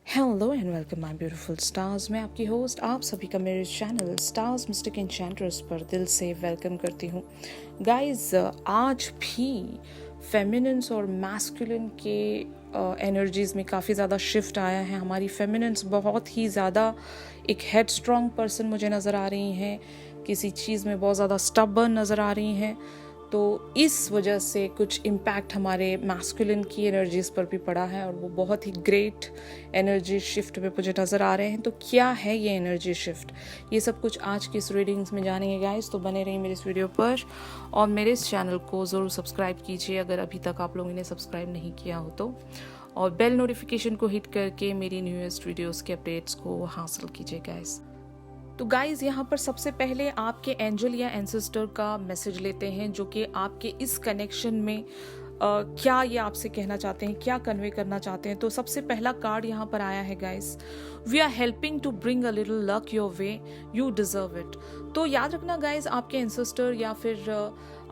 Hello and welcome my beautiful stars. मैं आपकी host आप सभी का मेरे चैनल स्टार्स मिस्टिक एन्चेंट्रेस पर दिल से वेलकम करती हूँ। गाइस, आज भी फेमिनिन्स और मैस्कुलिन के एनर्जीज़ में काफ़ी ज़्यादा शिफ्ट आया है। हमारी फेमिनिन्स बहुत ही ज़्यादा एक हेड स्ट्रॉन्ग पर्सन मुझे नज़र आ रही हैं, किसी चीज़ में बहुत ज़्यादा स्टबर्न नज़र आ रही हैं। तो इस वजह से कुछ इम्पैक्ट हमारे मैस्कुलिन की एनर्जीज़ पर भी पड़ा है और वो बहुत ही ग्रेट एनर्जी शिफ्ट में मुझे नज़र आ रहे हैं। तो क्या है ये एनर्जी शिफ्ट, ये सब कुछ आज की इस रीडिंग्स में जानेंगे गाइस। तो बने रहिए मेरे इस वीडियो पर और मेरे इस चैनल को ज़रूर सब्सक्राइब कीजिए अगर अभी तक आप लोगों ने सब्सक्राइब नहीं किया हो तो, और बेल नोटिफिकेशन को हिट करके मेरी न्यूएस्ट वीडियोज़ के अपडेट्स को हासिल कीजिए गाइस। तो गाइज, यहाँ पर सबसे पहले आपके एंजल या एंसेस्टर का मैसेज लेते हैं, जो कि आपके इस कनेक्शन में क्या ये आपसे कहना चाहते हैं, क्या कन्वे करना चाहते हैं। तो सबसे पहला कार्ड यहाँ पर आया है guys, we are helping to bring a little luck your way, you deserve it. तो याद रखना गाइस, आपके एंसेस्टर या फिर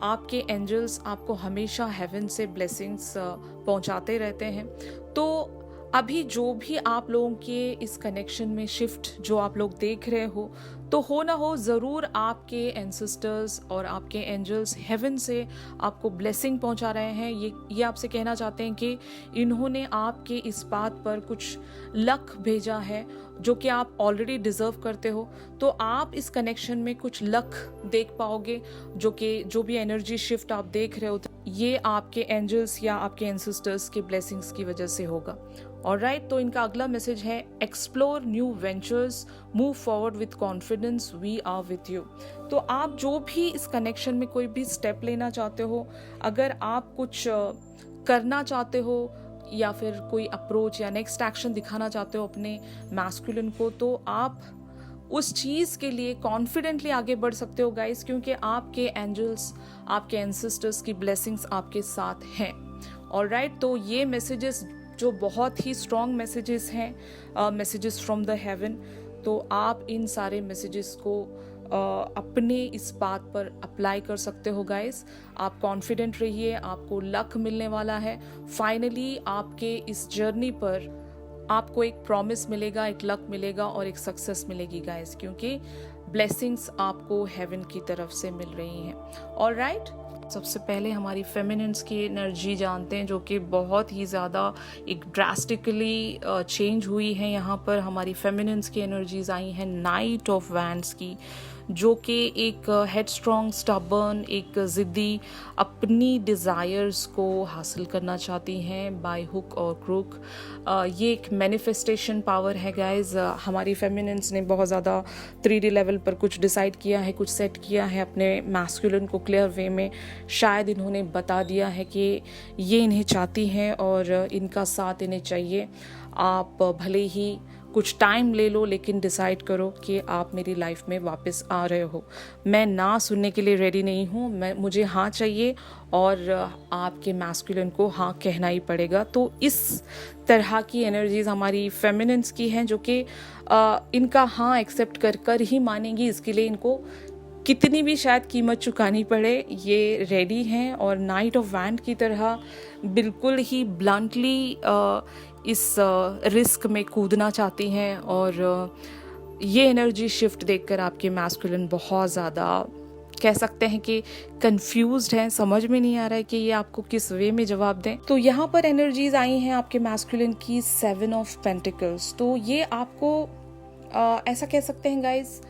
आपके एंजल्स आपको हमेशा हेवन से ब्लेसिंग्स पहुँचाते रहते हैं। तो अभी जो भी आप लोगों के इस कनेक्शन में शिफ्ट जो आप लोग देख रहे हो, तो हो ना हो ज़रूर आपके एंसेस्टर्स और आपके एंजल्स हेवन से आपको ब्लेसिंग पहुंचा रहे हैं। ये आपसे कहना चाहते हैं कि इन्होंने आपके इस बात पर कुछ लक भेजा है जो कि आप ऑलरेडी डिज़र्व करते हो। तो आप इस कनेक्शन में कुछ लक देख पाओगे, जो भी एनर्जी शिफ्ट आप देख रहे हो ये आपके एंजल्स या आपके एंसेस्टर्स के ब्लेसिंग्स की वजह से होगा। ऑलराइट, तो इनका अगला मैसेज है, explore new ventures, move forward with confidence, we are with you. तो आप जो भी इस कनेक्शन में कोई भी स्टेप लेना चाहते हो, अगर आप कुछ करना चाहते हो या फिर कोई अप्रोच या नेक्स्ट एक्शन दिखाना चाहते हो अपने मैस्कुलिन को, तो आप उस चीज़ के लिए कॉन्फिडेंटली आगे बढ़ सकते हो गाइस, क्योंकि आपके एंजल्स, आपके एंसेस्टर्स की ब्लेसिंग्स आपके साथ हैं। ऑलराइट, तो ये मैसेजेस जो बहुत ही स्ट्रॉन्ग मैसेजेस हैं, मैसेजेस फ्रॉम द हेवन। तो आप इन सारे मैसेजेस को अपने इस बात पर अप्लाई कर सकते हो गाइस। आप कॉन्फिडेंट रहिए, आपको लक मिलने वाला है। फाइनली आपके इस जर्नी पर आपको एक प्रॉमिस मिलेगा, एक लक मिलेगा और एक सक्सेस मिलेगी गाइस, क्योंकि ब्लेसिंग्स आपको हेवन की तरफ से मिल रही हैं। ऑलराइट, सबसे पहले हमारी फेमिनिन्स की एनर्जी जानते हैं, जो कि बहुत ही ज़्यादा एक ड्रास्टिकली चेंज हुई है। यहाँ पर हमारी फेमिनिन्स की एनर्जीज आई हैं नाइट ऑफ वैंड्स की, जो कि एक हेड स्ट्रॉन्ग, स्टबर्न, एक ज़िद्दी, अपनी डिज़ायर्स को हासिल करना चाहती हैं बाय हुक और क्रूक। ये एक मैनिफेस्टेशन पावर है गाइज। हमारी फेमिनिन्स ने बहुत ज़्यादा 3D लेवल पर कुछ डिसाइड किया है, कुछ सेट किया है अपने मैस्कुलिन को क्लियर वे में। शायद इन्होंने बता दिया है कि ये इन्हें चाहती हैं और इनका साथ इन्हें चाहिए। आप भले ही कुछ टाइम ले लो, लेकिन डिसाइड करो कि आप मेरी लाइफ में वापस आ रहे हो। मैं ना सुनने के लिए रेडी नहीं हूँ, मुझे हाँ चाहिए और आपके मैस्कुलिन को हाँ कहना ही पड़ेगा। तो इस तरह की एनर्जीज हमारी फेमिनिन्स की हैं, जो कि इनका हाँ एक्सेप्ट कर ही मानेंगी। इसके लिए इनको कितनी भी शायद कीमत चुकानी पड़े, ये रेडी हैं। और नाइट ऑफ वैंड की तरह बिल्कुल ही ब्लंटली इस रिस्क में कूदना चाहती हैं। और ये एनर्जी शिफ्ट देखकर आपके मैस्कुलिन बहुत ज़्यादा कह सकते हैं कि कंफ्यूज्ड हैं, समझ में नहीं आ रहा है कि ये आपको किस वे में जवाब दें। तो यहाँ पर एनर्जीज आई हैं आपके मैस्कुलिन की 7 ऑफ पेंटिकल्स। तो ये आपको ऐसा कह सकते हैं गाइज,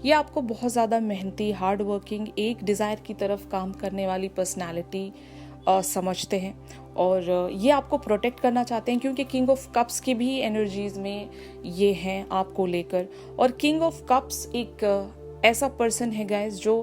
ये आपको बहुत ज़्यादा मेहनती, हार्ड वर्किंग, एक डिज़ायर की तरफ काम करने वाली पर्सनालिटी समझते हैं। और ये आपको प्रोटेक्ट करना चाहते हैं, क्योंकि किंग ऑफ कप्स की भी एनर्जीज में ये हैं आपको लेकर। और किंग ऑफ कप्स एक ऐसा पर्सन है गाइस जो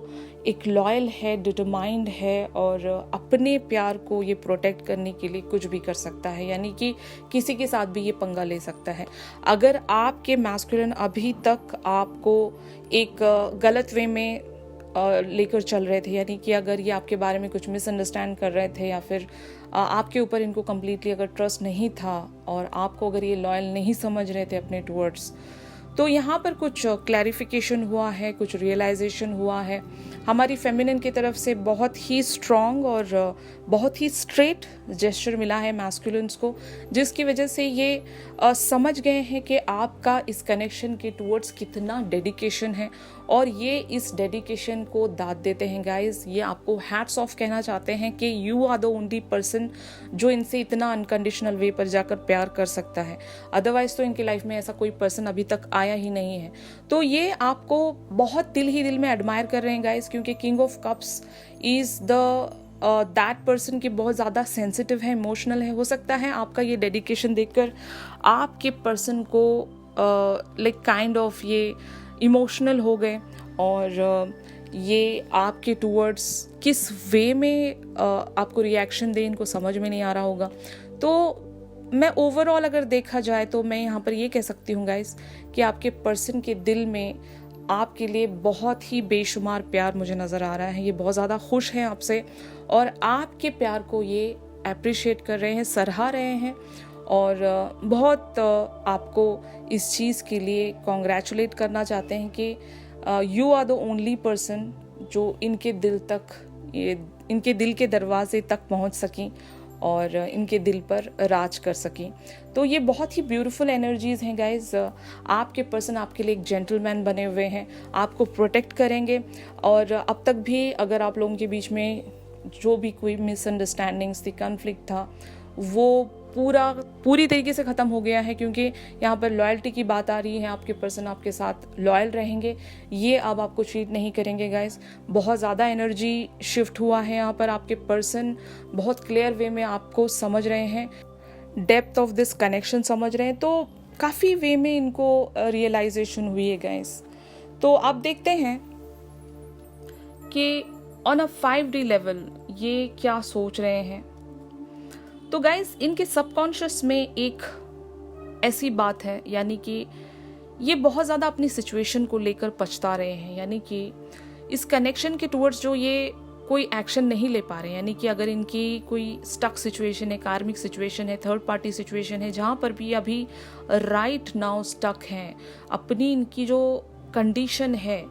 एक लॉयल है, डिटरमाइंड है और अपने प्यार को ये प्रोटेक्ट करने के लिए कुछ भी कर सकता है, यानी कि किसी के साथ भी ये पंगा ले सकता है। अगर आपके मैस्कुलिन अभी तक आपको एक गलत वे में लेकर चल रहे थे, यानी कि अगर ये आपके बारे में कुछ मिसअंडरस्टैंड कर रहे थे या फिर आपके ऊपर इनको कम्प्लीटली अगर ट्रस्ट नहीं था और आपको अगर ये लॉयल नहीं समझ रहे थे अपने टूवर्ड्स, तो यहाँ पर कुछ क्लैरिफिकेशन हुआ है, कुछ रियलाइजेशन हुआ है हमारी फेमिनिन की तरफ से। बहुत ही स्ट्रॉन्ग और बहुत ही स्ट्रेट जेस्चर मिला है मैस्कुलिन्स को, जिसकी वजह से ये समझ गए हैं कि आपका इस कनेक्शन के टूवर्ड्स कितना डेडिकेशन है, और ये इस डेडिकेशन को दाद देते हैं गाइज। ये आपको हैट्स ऑफ कहना चाहते हैं कि you are the only person जो इनसे इतना अनकंडीशनल वे पर जाकर प्यार कर सकता है। अदरवाइज तो इनकी लाइफ में ऐसा कोई पर्सन अभी तक आया ही नहीं है। तो ये आपको बहुत दिल ही दिल में एडमायर कर रहे हैं गाइज, क्योंकि king of cups is the that person की बहुत ज़्यादा सेंसिटिव है, इमोशनल है। हो सकता है आपका ये डेडिकेशन देखकर आपके पर्सन को लाइक काइंड ऑफ ये इमोशनल हो गए, और ये आपके टूवर्ड्स किस वे में आपको रिएक्शन दे इनको समझ में नहीं आ रहा होगा। तो मैं ओवरऑल अगर देखा जाए तो मैं यहाँ पर ये कह सकती हूँ गाइस कि आपके पर्सन के दिल में आपके लिए बहुत ही बेशुमार प्यार मुझे नज़र आ रहा है। ये बहुत ज़्यादा खुश हैं आपसे, और आपके प्यार को ये अप्रिशिएट कर रहे हैं, सराह रहे हैं, और बहुत आपको इस चीज़ के लिए कॉन्ग्रेचुलेट करना चाहते हैं कि you are the only person जो इनके दिल तक, इनके दिल के दरवाजे तक पहुंच सकी और इनके दिल पर राज कर सकी। तो ये बहुत ही ब्यूटीफुल एनर्जीज़ हैं गाइज। आपके पर्सन आपके लिए एक जेंटलमैन बने हुए हैं, आपको प्रोटेक्ट करेंगे, और अब तक भी अगर आप लोगों के बीच में जो भी कोई मिसअंडरस्टैंडिंग्स थी, कॉन्फ्लिक्ट था, वो पूरी तरीके से ख़त्म हो गया है, क्योंकि यहाँ पर लॉयल्टी की बात आ रही है। आपके पर्सन आपके साथ लॉयल रहेंगे, ये अब आपको चीट नहीं करेंगे गाइस। बहुत ज़्यादा एनर्जी शिफ्ट हुआ है यहाँ पर। आपके पर्सन बहुत क्लियर वे में आपको समझ रहे हैं, डेप्थ ऑफ दिस कनेक्शन समझ रहे हैं। तो काफ़ी वे में इनको रियलाइजेशन हुई है गाइस। तो आप देखते हैं कि ऑन अ 5D लेवल ये क्या सोच रहे हैं। तो गाइज इनके सबकॉन्शियस में एक ऐसी बात है, यानी कि ये बहुत ज़्यादा अपनी सिचुएशन को लेकर पछता रहे हैं, यानी कि इस कनेक्शन के टुवर्ड्स जो ये कोई एक्शन नहीं ले पा रहे हैं। यानी कि अगर इनकी कोई स्टक सिचुएशन है, कार्मिक सिचुएशन है, थर्ड पार्टी सिचुएशन है, जहाँ पर भी अभी राइट नाउ स्टक हैं, अपनी इनकी जो कंडीशन है,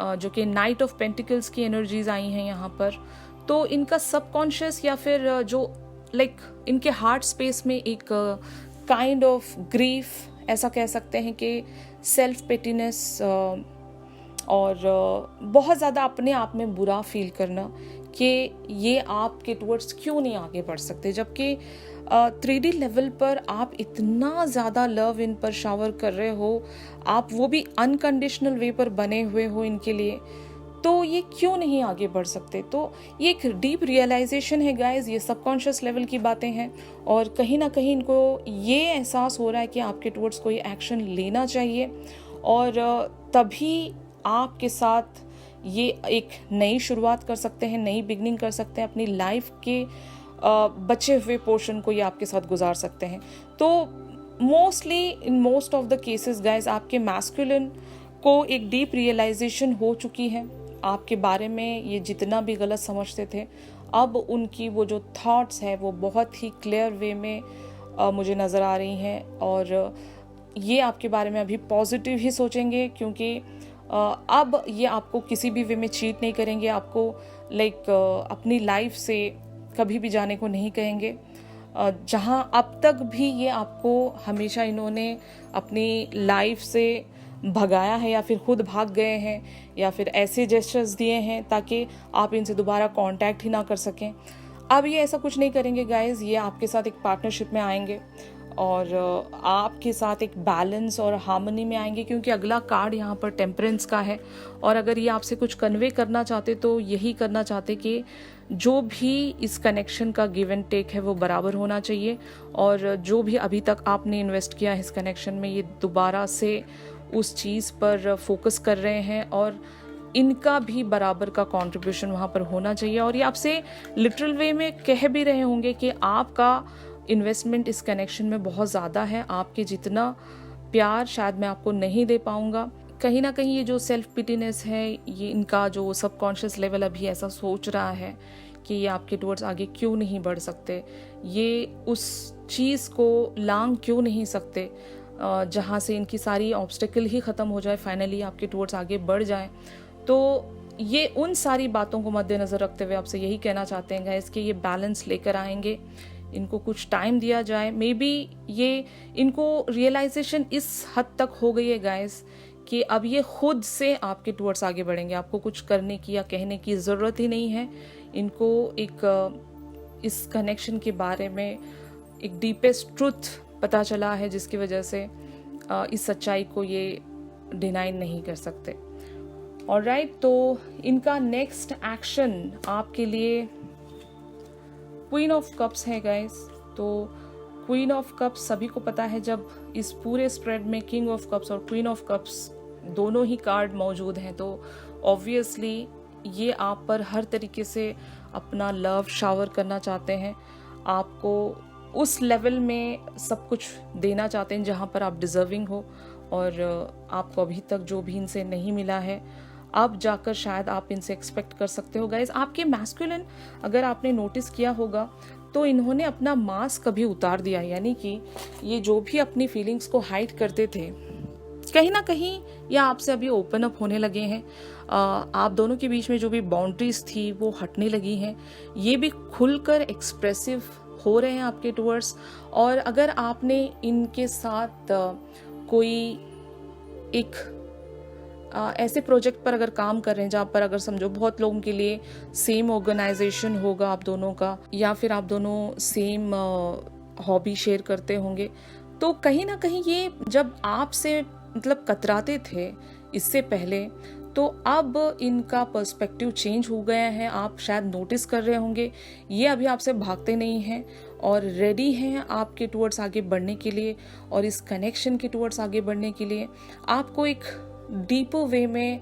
जो कि नाइट ऑफ पेंटिकल्स की एनर्जीज आई हैं यहाँ पर, तो इनका सबकॉन्शियस या फिर जो लाइक इनके हार्ट स्पेस में एक काइंड ऑफ ग्रीफ, ऐसा कह सकते हैं कि सेल्फ पेटीनेस, और बहुत ज़्यादा अपने आप में बुरा फील करना कि ये आपके टुवर्ड्स क्यों नहीं आगे बढ़ सकते, जबकि 3D लेवल पर आप इतना ज़्यादा लव इन पर शावर कर रहे हो, आप वो भी अनकंडीशनल वे पर बने हुए हो इनके लिए, तो ये क्यों नहीं आगे बढ़ सकते। तो ये एक डीप रियलाइजेशन है गाइज, ये सबकॉन्शियस लेवल की बातें हैं, और कहीं ना कहीं इनको ये एहसास हो रहा है कि आपके टुवर्ड्स कोई एक्शन लेना चाहिए, और तभी आपके साथ ये एक नई शुरुआत कर सकते हैं, नई बिगनिंग कर सकते हैं, अपनी लाइफ के बचे हुए पोर्शन को ये आपके साथ गुजार सकते हैं। तो mostly in most of the cases guys आपके मैस्कुलिन को एक डीप रियलाइजेशन हो चुकी है आपके बारे में। ये जितना भी गलत समझते थे, अब उनकी वो जो थॉट्स है वो बहुत ही क्लियर वे में मुझे नज़र आ रही हैं, और ये आपके बारे में अभी पॉजिटिव ही सोचेंगे, क्योंकि अब ये आपको किसी भी वे में चीट नहीं करेंगे, आपको लाइक अपनी लाइफ से कभी भी जाने को नहीं कहेंगे। जहाँ अब तक भी ये आपको हमेशा इन्होंने अपनी लाइफ से भगाया है, या फिर खुद भाग गए हैं, या फिर ऐसे जेस्चर्स दिए हैं ताकि आप इनसे दोबारा कांटेक्ट ही ना कर सकें, अब ये ऐसा कुछ नहीं करेंगे गाइज। ये आपके साथ एक पार्टनरशिप में आएंगे, और आपके साथ एक बैलेंस और हार्मनी में आएंगे, क्योंकि अगला कार्ड यहाँ पर टेम्परेंस का है। और अगर ये आपसे कुछ कन्वे करना चाहते तो यही करना चाहते कि जो भी इस कनेक्शन का गिव एंड टेक है वो बराबर होना चाहिए, और जो भी अभी तक आपने इन्वेस्ट किया है इस कनेक्शन में, ये दोबारा से उस चीज़ पर फोकस कर रहे हैं, और इनका भी बराबर का कंट्रीब्यूशन वहाँ पर होना चाहिए। और ये आपसे लिटरल वे में कह भी रहे होंगे कि आपका इन्वेस्टमेंट इस कनेक्शन में बहुत ज़्यादा है, आपके जितना प्यार शायद मैं आपको नहीं दे पाऊँगा। कहीं ना कहीं ये जो सेल्फ पिटीनेस है, ये इनका जो सबकॉन्शियस लेवल अभी ऐसा सोच रहा है कि ये आपके टुवर्ड्स आगे क्यों नहीं बढ़ सकते, ये उस चीज़ को लांग क्यों नहीं सकते, जहाँ से इनकी सारी ऑब्स्टेकल ही ख़त्म हो जाए, फाइनली आपके टूवर्ड्स आगे बढ़ जाए। तो ये उन सारी बातों को मद्देनज़र रखते हुए आपसे यही कहना चाहते हैं गाइस कि ये बैलेंस लेकर आएंगे, इनको कुछ टाइम दिया जाए। मे बी ये इनको रियलाइजेशन इस हद तक हो गई है गाइस कि अब ये खुद से आपके टूवर्ड्स आगे बढ़ेंगे, आपको कुछ करने की या कहने की ज़रूरत ही नहीं है। इनको एक इस कनेक्शन के बारे में एक डीपेस्ट ट्रुथ पता चला है, जिसकी वजह से इस सच्चाई को ये डिनाई नहीं कर सकते। ऑलराइट, तो इनका नेक्स्ट एक्शन आपके लिए क्वीन ऑफ कप्स है गाइस। तो क्वीन ऑफ कप्स सभी को पता है, जब इस पूरे स्प्रेड में किंग ऑफ कप्स और क्वीन ऑफ कप्स दोनों ही कार्ड मौजूद हैं, तो ऑब्वियसली ये आप पर हर तरीके से अपना लव शावर करना चाहते हैं, आपको उस लेवल में सब कुछ देना चाहते हैं जहाँ पर आप डिज़र्विंग हो, और आपको अभी तक जो भी इनसे नहीं मिला है अब जाकर शायद आप इनसे एक्सपेक्ट कर सकते हो गाइज। आपके मैस्कुलिन, अगर आपने नोटिस किया होगा तो इन्होंने अपना मास्क कभी उतार दिया, यानी कि ये जो भी अपनी फीलिंग्स को हाइड करते थे, कहीं ना कहीं या आपसे अभी ओपन अप होने लगे हैं। आप दोनों के बीच में जो भी बाउंड्रीज थी वो हटने लगी हैं, ये भी खुलकर एक्सप्रेसिव हो रहे हैं आपके टूवर्ड्स। और अगर आपने इनके साथ कोई एक ऐसे प्रोजेक्ट पर अगर काम कर रहे हैं जहाँ पर अगर समझो बहुत लोगों के लिए सेम ऑर्गेनाइजेशन होगा आप दोनों का, या फिर आप दोनों सेम हॉबी शेयर करते होंगे, तो कहीं ना कहीं ये जब आपसे मतलब कतराते थे इससे पहले, तो अब इनका पर्सपेक्टिव चेंज हो गया है। आप शायद नोटिस कर रहे होंगे, ये अभी आपसे भागते नहीं हैं और रेडी हैं आपके टूवर्ड्स आगे बढ़ने के लिए, और इस कनेक्शन के टूवर्ड्स आगे बढ़ने के लिए आपको एक डीपर वे में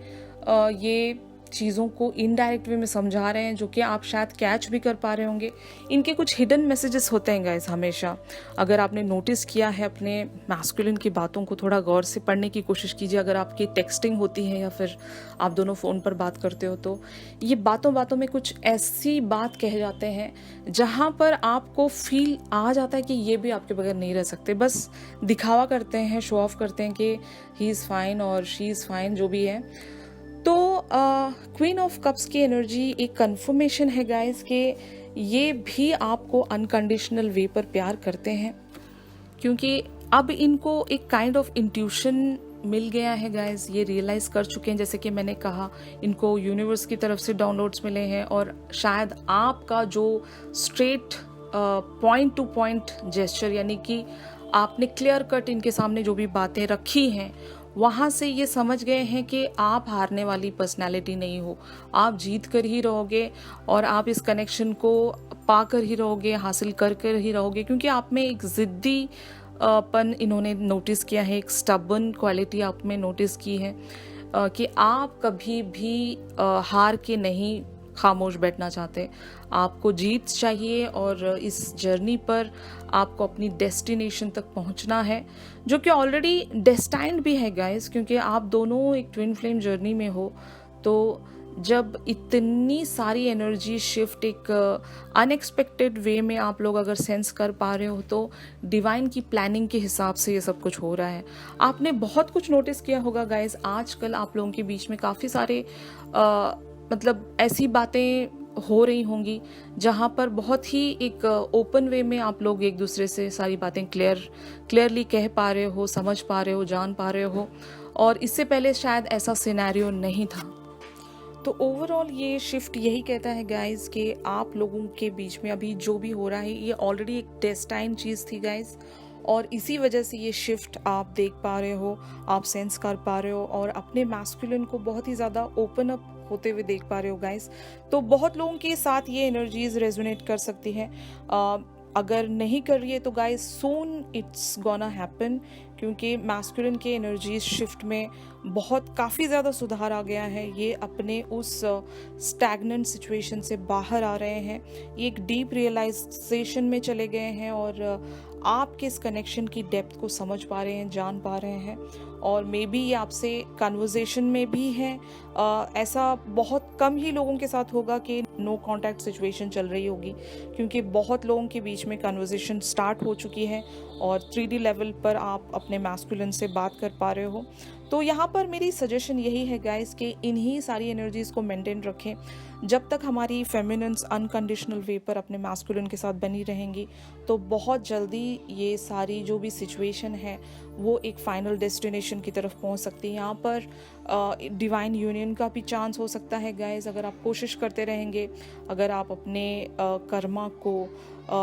ये चीज़ों को इनडायरेक्ट वे में समझा रहे हैं, जो कि आप शायद कैच भी कर पा रहे होंगे। इनके कुछ हिडन मैसेजेस होते हैं गाइस हमेशा। अगर आपने नोटिस किया है, अपने मैस्कुलिन की बातों को थोड़ा गौर से पढ़ने की कोशिश कीजिए। अगर आपकी टेक्सटिंग होती है या फिर आप दोनों फ़ोन पर बात करते हो, तो ये बातों बातों में कुछ ऐसी बात कह जाते हैं जहाँ पर आपको फील आ जाता है कि ये भी आपके बगैर नहीं रह सकते। बस दिखावा करते हैं, शो ऑफ करते हैं कि ही इज़ फाइन और शी इज़ फाइन, जो भी है। तो क्वीन ऑफ कप्स की एनर्जी एक कंफर्मेशन है गाइस कि ये भी आपको अनकंडीशनल वे पर प्यार करते हैं, क्योंकि अब इनको एक काइंड ऑफ इंट्यूशन मिल गया है गाइस। ये रियलाइज कर चुके हैं, जैसे कि मैंने कहा, इनको यूनिवर्स की तरफ से डाउनलोड्स मिले हैं, और शायद आपका जो straight point two point gesture, यानी कि आपने क्लियर कट इनके सामने जो भी बातें रखी हैं, वहाँ से ये समझ गए हैं कि आप हारने वाली पर्सनालिटी नहीं हो, आप जीत कर ही रहोगे, और आप इस कनेक्शन को पा कर ही रहोगे, हासिल कर कर ही रहोगे, क्योंकि आप में एक ज़िद्दी पन इन्होंने नोटिस किया है, एक स्टबर्न क्वालिटी आप में नोटिस की है कि आप कभी भी हार के नहीं खामोश बैठना चाहते, आपको जीत चाहिए, और इस जर्नी पर आपको अपनी डेस्टिनेशन तक पहुंचना है, जो कि ऑलरेडी डेस्टाइन्ड भी है गाइस, क्योंकि आप दोनों एक ट्विन फ्लेम जर्नी में हो। तो जब इतनी सारी एनर्जी शिफ्ट एक अनएक्सपेक्टेड वे में आप लोग अगर सेंस कर पा रहे हो, तो डिवाइन की प्लानिंग के हिसाब से ये सब कुछ हो रहा है। आपने बहुत कुछ नोटिस किया होगा गाइस, आजकल आप लोगों के बीच में काफ़ी सारे मतलब ऐसी बातें हो रही होंगी जहाँ पर बहुत ही एक ओपन वे में आप लोग एक दूसरे से सारी बातें क्लियरली कह पा रहे हो, समझ पा रहे हो, जान पा रहे हो, और इससे पहले शायद ऐसा सिनेरियो नहीं था। तो ओवरऑल ये शिफ्ट यही कहता है गाइज कि आप लोगों के बीच में अभी जो भी हो रहा है ये ऑलरेडी एक डेस्टाइन चीज़ थी गाइज, और इसी वजह से ये शिफ्ट आप देख पा रहे हो, आप सेंस कर पा रहे हो, और अपने मैस्कुलिन को बहुत ही ज़्यादा ओपन अप होते हुए देख पा रहे हो गाइस। तो बहुत लोगों के साथ ये एनर्जीज रेजोनेट कर सकती हैं, अगर नहीं कर रही है तो guys soon it's gonna happen, क्योंकि मैस्कुलिन के एनर्जीज शिफ्ट में बहुत काफ़ी ज़्यादा सुधार आ गया है। ये अपने उस स्टैग्नेंट सिचुएशन से बाहर आ रहे हैं, ये एक डीप रियलाइजेशन में चले गए हैं, और आपके इस कनेक्शन की डेप्थ को समझ पा रहे हैं, जान पा रहे हैं, और मे बी ये आपसे कन्वर्सेशन में भी हैं। ऐसा बहुत कम ही लोगों के साथ होगा कि नो कॉन्टैक्ट सिचुएशन चल रही होगी, क्योंकि बहुत लोगों के बीच में कन्वर्सेशन स्टार्ट हो चुकी है और 3D लेवल पर आप अपने मैस्कुलिन से बात कर पा रहे हो। तो यहाँ पर मेरी सजेशन यही है गाइस कि इन्हीं सारी एनर्जीज़ को मेंटेन रखें। जब तक हमारी फेमिनिन्स अनकंडीशनल वे पर अपने मैस्कुलिन के साथ बनी रहेंगी तो बहुत जल्दी ये सारी जो भी सिचुएशन है वो एक फाइनल डेस्टिनेशन की तरफ पहुंच सकती है। यहाँ पर डिवाइन यूनियन का भी चांस हो सकता है गाइस, अगर आप कोशिश करते रहेंगे, अगर आप अपने कर्मा को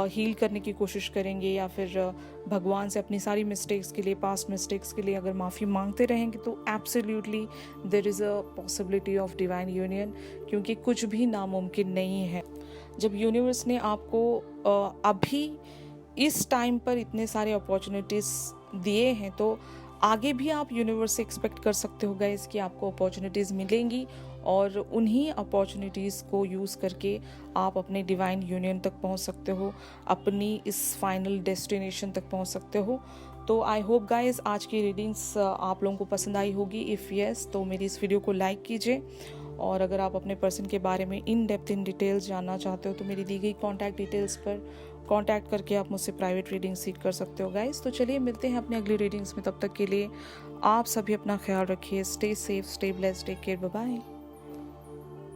हील करने की कोशिश करेंगे या फिर भगवान से अपनी सारी मिस्टेक्स के लिए, पास्ट मिस्टेक्स के लिए अगर माफ़ी मांगते रहेंगे तो absolutely there is a possibility of divine union, क्योंकि कुछ भी नामुमकिन नहीं है। जब यूनिवर्स ने आपको अभी इस टाइम पर इतने सारे अपॉर्चुनिटीज़ दिए हैं तो आगे भी आप यूनिवर्स से एक्सपेक्ट कर सकते हो गाइस कि आपको अपॉर्चुनिटीज़ मिलेंगी और उन्हीं अपॉर्चुनिटीज़ को यूज़ करके आप अपने डिवाइन यूनियन तक पहुंच सकते हो, अपनी इस फाइनल डेस्टिनेशन तक पहुंच सकते हो। तो आई होप गाइस आज की रीडिंग्स आप लोगों को पसंद आई होगी। इफ़ यस तो मेरी इस वीडियो को लाइक कीजिए, और अगर आप अपने पर्सन के बारे में इन डेप्थ इन डिटेल्स जानना चाहते हो तो मेरी दी गई कॉन्टैक्ट डिटेल्स पर कांटेक्ट करके आप मुझसे प्राइवेट रीडिंग सीख कर सकते हो गाइस। तो चलिए मिलते हैं अपने अगली रीडिंग्स में, तब तक के लिए आप सभी अपना ख्याल रखिए। Stay safe, stay blessed, take care, bye bye.